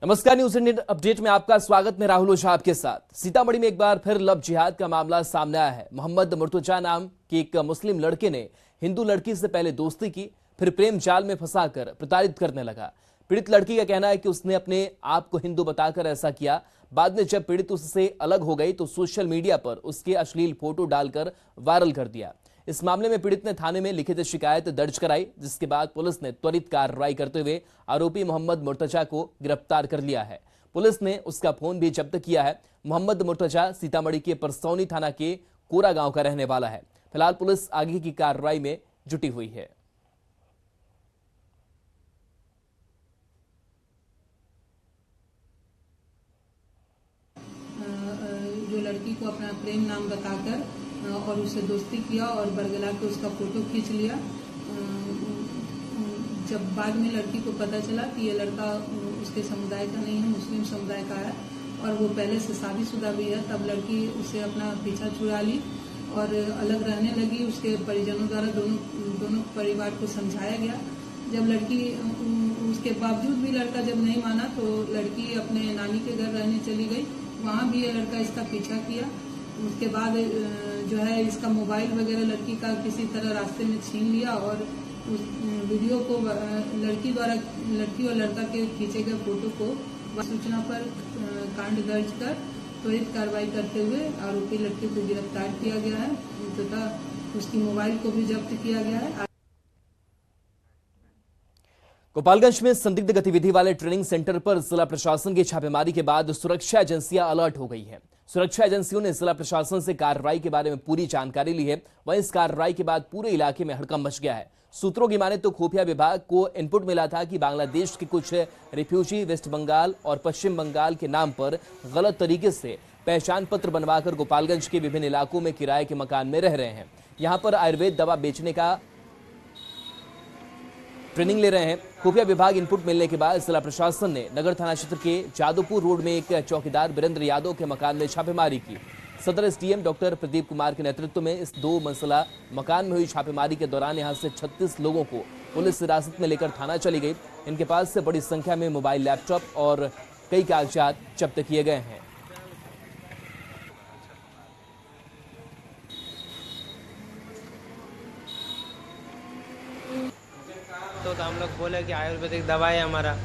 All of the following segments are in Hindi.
नमस्कार, न्यूज इंडियन अपडेट में आपका स्वागत। मैं राहुल ओझा आपके साथ। सीतामढ़ी में एक बार फिर लव जिहाद का मामला सामने आया है। मोहम्मद मुर्तजा नाम के एक मुस्लिम लड़के ने हिंदू लड़की से पहले दोस्ती की, फिर प्रेम जाल में फंसाकर प्रताड़ित करने लगा। पीड़ित लड़की का कहना है कि उसने अपने आप को हिंदू बताकर ऐसा किया। बाद में जब पीड़ित उससे अलग हो गई तो सोशल मीडिया पर उसके अश्लील फोटो डालकर वायरल कर दिया। इस मामले में पीड़ित ने थाने में लिखित शिकायत दर्ज कराई, जिसके बाद पुलिस ने त्वरित कार्रवाई करते हुए आरोपी मोहम्मद मुर्तजा को गिरफ्तार कर लिया है। पुलिस ने उसका फोन भी जब्त किया है। मोहम्मद मुर्तजा सीतामढ़ी के परसौनी थाना के कोरा गांव का रहने वाला है। फिलहाल पुलिस आगे की कार्रवाई में जुटी हुई है। जो लड़की को अपना प्रेम नाम बताकर और उससे दोस्ती किया और बरगला के उसका फोटो खींच लिया। जब बाद में लड़की को पता चला कि ये लड़का उसके समुदाय का नहीं है, मुस्लिम समुदाय का है और वो पहले से शादीशुदा भी है, तब लड़की उसे अपना पीछा छुड़ा ली और अलग रहने लगी। उसके परिजनों द्वारा दोनों परिवार को समझाया गया। जब लड़की उसके बावजूद भी लड़का जब नहीं माना तो लड़की अपने नानी के घर रहने चली गई। वहाँ भी ये लड़का इसका पीछा किया। उसके बाद जो है इसका मोबाइल वगैरह लड़की का किसी तरह रास्ते में छीन लिया और उस वीडियो को लड़की और लड़का के खींचे गए फोटो को सूचना पर कांड दर्ज कर त्वरित कार्रवाई करते हुए आरोपी लड़की को गिरफ्तार किया गया है तथा उसकी मोबाइल को भी जब्त किया गया है। गोपालगंज में संदिग्ध गतिविधि वाले ट्रेनिंग सेंटर पर जिला प्रशासन की छापेमारी के बाद सुरक्षा एजेंसियां अलर्ट हो गई हैं। सुरक्षा एजेंसियों ने जिला प्रशासन से कार्रवाई के बारे में पूरी जानकारी ली है। वहीं इस कार्रवाई के बाद पूरे इलाके में हड़कंप मच गया है। सूत्रों की माने तो खुफिया विभाग को इनपुट मिला था कि बांग्लादेश के कुछ रिफ्यूजी वेस्ट बंगाल और पश्चिम बंगाल के नाम पर गलत तरीके से पहचान पत्र बनवाकर गोपालगंज के विभिन्न इलाकों में किराए के मकान में रह रहे हैं। यहां पर आयुर्वेद दवा बेचने का ट्रेनिंग ले रहे हैं। खुफिया विभाग इनपुट मिलने के बाद जिला प्रशासन ने नगर थाना क्षेत्र के जादूपुर रोड में एक चौकीदार वीरेंद्र यादव के मकान में छापेमारी की। सदर एसडीएम डॉक्टर प्रदीप कुमार के नेतृत्व में इस 2 मंजिला मकान में हुई छापेमारी के दौरान यहां से 36 लोगों को पुलिस हिरासत में लेकर थाना चली गई। इनके पास से बड़ी संख्या में मोबाइल, लैपटॉप और कई कागजात जब्त किए गए हैं। तो हम लोग बोले कि आयुर्वेदिक दवाई है हमारा,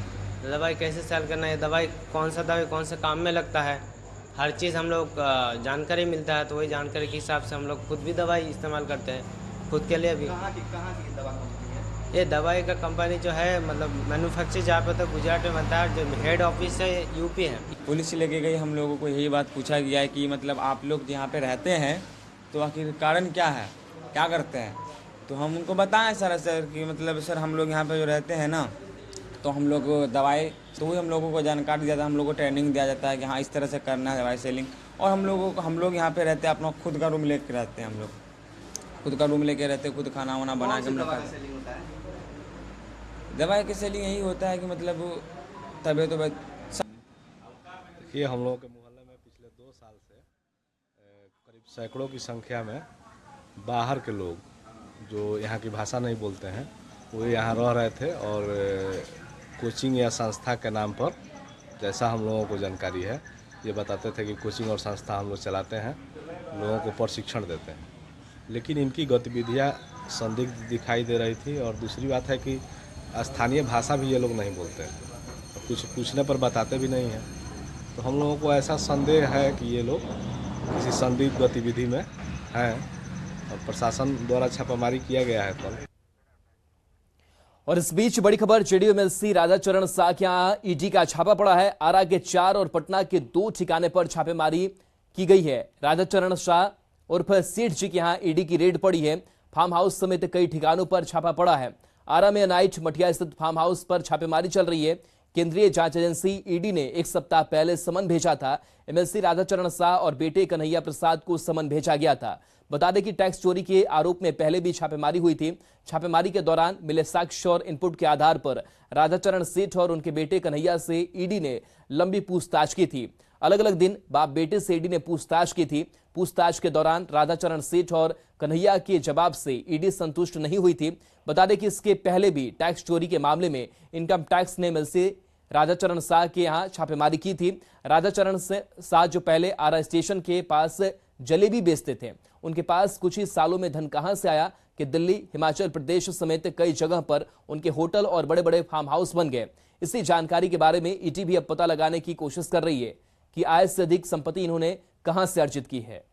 दवाई कैसे सेल करना है, दवाई कौन सा दवाई कौन से काम में लगता है, हर चीज़ हम लोग जानकारी मिलता है। तो वही जानकारी के हिसाब से हम लोग खुद भी दवाई इस्तेमाल करते हैं, खुद के लिए भी। कहाँ की दवा कंपनी है? ये दवाई का कंपनी जो है मतलब मैन्युफैक्चर जहाँ पे तो गुजरात में बनता है, जो हेड ऑफिस है यूपी है। पुलिस लेके गई, हम लोगों को यही बात पूछा गया है कि मतलब आप लोग यहाँ पे रहते हैं तो आखिर कारण क्या है, क्या करते हैं। तो हम उनको बताएं सर कि मतलब सर हम लोग यहाँ पे जो रहते हैं ना, तो हम लोग दवाई, तो वही हम लोगों को जानकारी दिया था, हम लोगों को ट्रेनिंग दिया जाता है कि हाँ इस तरह से करना है दवाई सेलिंग। और हम लोग यहाँ पे रहते हैं, अपना खुद का रूम लेके रहते हैं, हम लोग खुद का रूम लेके रहते हैं, खुद खाना वाना बना के हम लोग दवाई की सेलिंग यही होता है कि मतलब तबीयत। देखिए, हम लोगों के मोहल्ले में पिछले 2 साल से करीब सैकड़ों की संख्या में बाहर के लोग जो यहाँ की भाषा नहीं बोलते हैं वो यहाँ रह रहे थे और कोचिंग या संस्था के नाम पर, जैसा हम लोगों को जानकारी है, ये बताते थे कि कोचिंग और संस्था हम लोग चलाते हैं, लोगों को प्रशिक्षण देते हैं। लेकिन इनकी गतिविधियाँ संदिग्ध दिखाई दे रही थी। और दूसरी बात है कि स्थानीय भाषा भी ये लोग नहीं बोलते हैं और कुछ पूछने पर बताते भी नहीं हैं। तो हम लोगों को ऐसा संदेह है कि ये लोग किसी संदिग्ध गतिविधि में हैं और प्रशासन द्वारा छापामारी किया गया है कल। और इस बीच बड़ी खबर, जेडीयू एमएलसी राधाचरण शाह के यहां ईडी का छापा पड़ा है। आरा के 4 और पटना के 2 ठिकाने पर छापेमारी की गई है। राधाचरण शाह उर्फ सेठ जी के यहां ईडी की रेड पड़ी है। फार्म हाउस समेत कई ठिकानों पर छापा पड़ा है। आरा में नाइट मठिया स्थित फार्म हाउस पर छापेमारी चल रही है। केंद्रीय जांच एजेंसी ईडी ने 1 सप्ताह पहले समन भेजा था। एमएलसी राधाचरण शाह और बेटे कन्हैया प्रसाद को समन भेजा गया था। बता दें कि टैक्स चोरी के आरोप में पहले भी छापेमारी हुई थी। छापेमारी के दौरान मिले साक्ष्य और इनपुट के आधार पर राधाचरण सेठ और उनके बेटे कन्हैया से ईडी ने लंबी पूछताछ की थी। अलग अलग दिन बाप बेटे से ईडी ने पूछताछ की थी। पूछताछ के दौरान राधाचरण सेठ और कन्हैया के जवाब से ईडी संतुष्ट नहीं हुई थी। बता दें कि इसके पहले भी टैक्स चोरी के मामले में इनकम टैक्स ने एमएलसी राधाचरण शाह के यहां छापेमारी की थी। राधाचरण शाह जो पहले आरा स्टेशन के पास जलेबी बेचते थे, उनके पास कुछ ही सालों में धन कहां से आया कि दिल्ली, हिमाचल प्रदेश समेत कई जगह पर उनके होटल और बड़े बड़े फार्म हाउस बन गए। इसी जानकारी के बारे में ईडी भी अब पता लगाने की कोशिश कर रही है कि आय से अधिक संपत्ति इन्होंने कहां से अर्जित की है।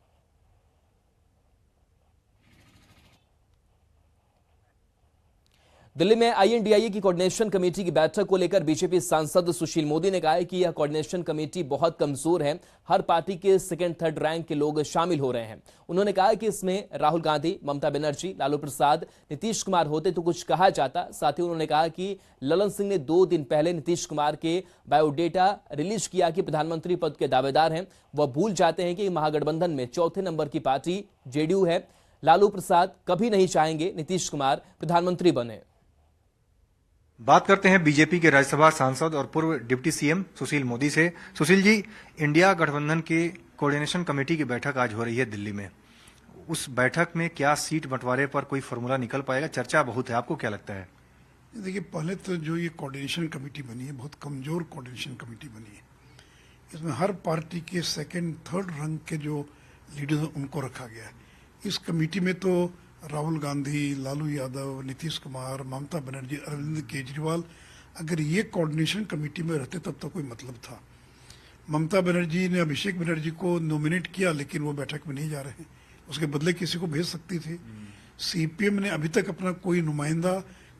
दिल्ली में आईएनडीआईए की कोऑर्डिनेशन कमेटी की बैठक को लेकर बीजेपी सांसद सुशील मोदी ने कहा है कि यह कोऑर्डिनेशन कमेटी बहुत कमजोर है, हर पार्टी के सेकंड थर्ड रैंक के लोग शामिल हो रहे हैं। उन्होंने कहा कि इसमें राहुल गांधी, ममता बनर्जी, लालू प्रसाद, नीतीश कुमार होते तो कुछ कहा जाता। साथ ही उन्होंने कहा कि ललन सिंह ने 2 दिन पहले नीतीश कुमार के बायोडेटा रिलीज किया कि प्रधानमंत्री पद के दावेदार हैं। वह भूल जाते हैं कि महागठबंधन में चौथे नंबर की पार्टी जेडीयू है। लालू प्रसाद कभी नहीं चाहेंगे नीतीश कुमार प्रधानमंत्री बने। बात करते हैं बीजेपी के राज्यसभा सांसद और पूर्व डिप्टी सीएम सुशील मोदी से। सुशील जी, इंडिया गठबंधन के कोऑर्डिनेशन कमेटी की बैठक आज हो रही है दिल्ली में। उस बैठक में क्या सीट बंटवारे पर कोई फॉर्मूला निकल पाएगा? चर्चा बहुत है, आपको क्या लगता है? देखिए, पहले तो जो ये कोऑर्डिनेशन कमेटी बनी है, बहुत कमजोर कोऑर्डिनेशन कमेटी बनी है। इसमें हर पार्टी के सेकंड थर्ड रंग के जो लीडर्स हैं उनको रखा गया है। इस कमेटी में तो राहुल गांधी, लालू यादव, नीतीश कुमार, ममता बनर्जी, अरविंद केजरीवाल, अगर ये कोऑर्डिनेशन कमेटी में रहते तब तो कोई मतलब था। ममता बनर्जी ने अभिषेक बनर्जी को नॉमिनेट किया, लेकिन वो बैठक में नहीं जा रहे हैं, उसके बदले किसी को भेज सकती थी। सीपीएम ने अभी तक अपना कोई नुमाइंदा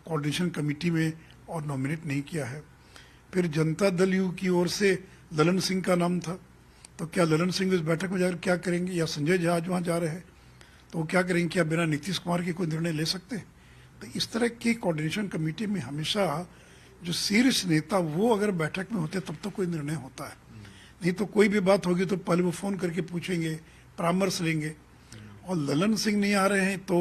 कोऑर्डिनेशन कमेटी में और नॉमिनेट नहीं किया है। फिर जनता दल यू की ओर से ललन सिंह का नाम था, तो क्या ललन सिंह इस बैठक में जाकर क्या करेंगे? या संजय झा आज वहाँ जा रहे हैं तो वो क्या करेंगे? क्या बिना नीतीश कुमार के कोई निर्णय ले सकते हैं? तो इस तरह की कोऑर्डिनेशन कमेटी में हमेशा जो शीर्ष नेता वो अगर बैठक में होते तब तो कोई निर्णय होता है, नहीं तो कोई भी बात होगी तो पहले वो फोन करके पूछेंगे, परामर्श लेंगे। और ललन सिंह नहीं आ रहे हैं तो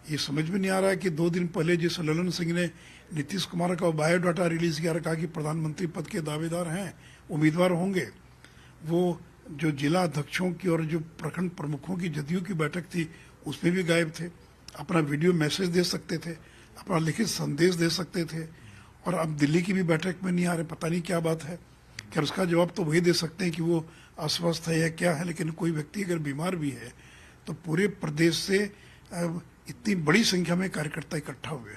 ये समझ में नहीं आ रहा है कि 2 दिन पहले जिस ललन सिंह ने नीतीश कुमार का बायोडाटा रिलीज किया, कहा कि प्रधानमंत्री पद के दावेदार हैं, उम्मीदवार होंगे, वो जो जिला अध्यक्षों की और जो प्रखंड प्रमुखों की जदयू की बैठक थी उसमें भी गायब थे। अपना वीडियो मैसेज दे सकते थे, अपना लिखित संदेश दे सकते थे, और अब दिल्ली की भी बैठक में नहीं आ रहे। पता नहीं क्या बात है। क्या उसका जवाब तो वही दे सकते हैं कि वो अस्वस्थ है या क्या है, लेकिन कोई व्यक्ति अगर बीमार भी है तो पूरे प्रदेश से इतनी बड़ी संख्या में कार्यकर्ता इकट्ठा हुए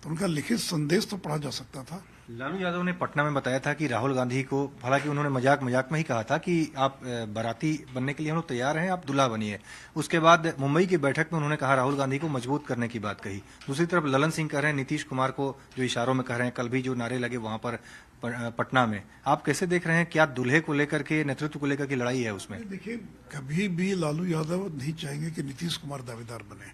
तो उनका लिखित संदेश तो पढ़ा जा सकता था। लालू यादव ने पटना में बताया था कि राहुल गांधी को, हालांकि उन्होंने मजाक में ही कहा था कि आप बाराती बनने के लिए हम लोग तैयार हैं, आप दूल्हा बनिए। उसके बाद मुंबई की बैठक में उन्होंने कहा राहुल गांधी को मजबूत करने की बात कही। दूसरी तरफ ललन सिंह कह रहे हैं नीतीश कुमार को जो इशारों में कह रहे हैं, कल भी जो नारे लगे वहां पर पटना में, आप कैसे देख रहे हैं? क्या दूल्हे को लेकर के, नेतृत्व को लेकर की लड़ाई है उसमें? देखिए, कभी भी लालू यादव नहीं चाहेंगे कि नीतीश कुमार दावेदार बने।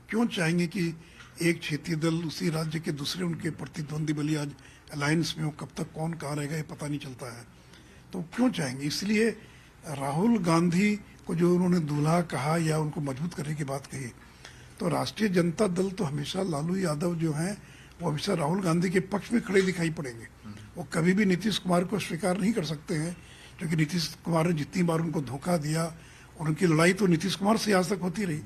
क्यों चाहेंगे कि एक क्षेत्रीय दल उसी राज्य के दूसरे उनके प्रतिद्वंदी बल्कि आज अलायंस में हो, कब तक कौन कहाँ रहेगा ये पता नहीं चलता है, तो क्यों चाहेंगे? इसलिए राहुल गांधी को जो उन्होंने दूल्हा कहा या उनको मजबूत करने की बात कही, तो राष्ट्रीय जनता दल तो हमेशा लालू यादव जो हैं वो हमेशा राहुल गांधी के पक्ष में खड़े दिखाई पड़ेंगे। वो कभी भी नीतीश कुमार को स्वीकार नहीं कर सकते हैं, क्योंकि नीतीश कुमार ने जितनी बार उनको धोखा दिया और उनकी लड़ाई तो नीतीश कुमार से आज तक होती रही,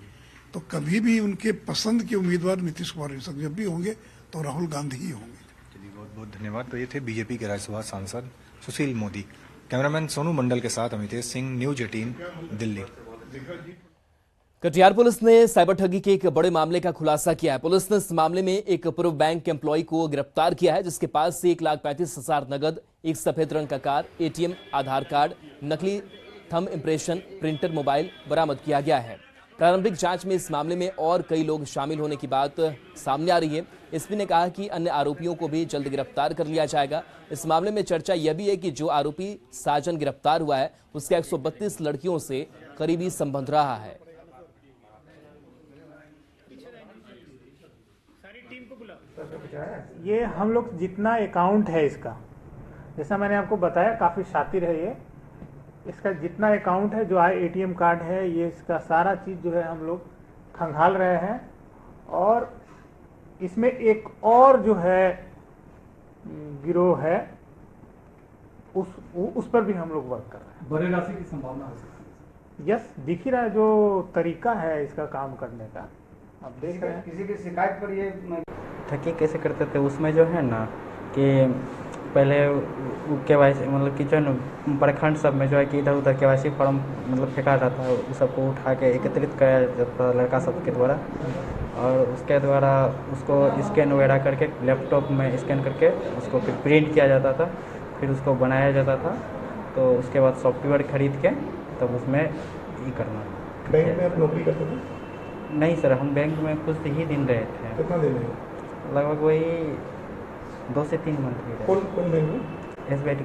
तो कभी भी उनके पसंद के उम्मीदवार नीतीश कुमार नहीं सकते। जब भी होंगे तो राहुल गांधी ही होंगे। चलिए, बहुत बहुत धन्यवाद। तो ये थे बीजेपी के राज्यसभा सांसद सुशील मोदी। कैमरामैन सोनू मंडल के साथ अमितेश सिंह, न्यूज 18 दिल्ली। कटिहार पुलिस ने साइबर ठगी के एक बड़े मामले का खुलासा किया है। पुलिस ने इस मामले में एक पूर्व बैंक एम्प्लॉय को गिरफ्तार किया है, जिसके पास से 1,35,000 नगद, एक सफेद रंग का कार, एटीएम, आधार कार्ड, नकली थंब इंप्रेशन, प्रिंटर, मोबाइल बरामद किया गया है। प्रारंभिक जांच में इस मामले में और कई लोग शामिल होने की बात सामने आ रही है। एसपी ने कहा कि अन्य आरोपियों को भी जल्द गिरफ्तार कर लिया जाएगा। इस मामले में चर्चा यह भी है कि जो आरोपी साजन गिरफ्तार हुआ है उसका 132 लड़कियों से करीबी संबंध रहा है। ये हम लोग जितना अकाउंट है इसका, जैसा मैंने आपको बताया, काफ़ी शातिर है ये। इसका जितना अकाउंट है, जो एटीएम कार्ड है, ये इसका सारा चीज़ जो है हम लोग खंगाल रहे हैं। और इसमें एक और जो है गिरोह है, उस पर भी हम लोग वर्क कर रहे हैं। बड़े राशि की संभावना है? यस, दिख ही रहा है जो तरीका है इसका काम करने का, आप देख रहे हैं। किसी की शिकायत पर ये ठगी कैसे करते थे उसमें जो है ना कि पहले KYC मतलब कि जो है ना प्रखंड सब में जो है कि इधर उधर KYC फॉर्म मतलब फेंका जाता है, उस सबको उठा के एकत्रित कराया जाता है लड़का सबके द्वारा, और उसके द्वारा उसको स्कैन वगैरह करके लैपटॉप में स्कैन करके उसको फिर प्रिंट किया जाता था, फिर उसको बनाया जाता था। तो उसके बाद सॉफ्टवेयर खरीद के तब उसमें ये करना। बैंक में आप नौकरी करते थे? नहीं सर, हम बैंक में कुछ ही दिन रहे थे, कितना दिन रहे? लगभग वही 2 से 3 मंथ ही रहे। कौन बैंक में? SBI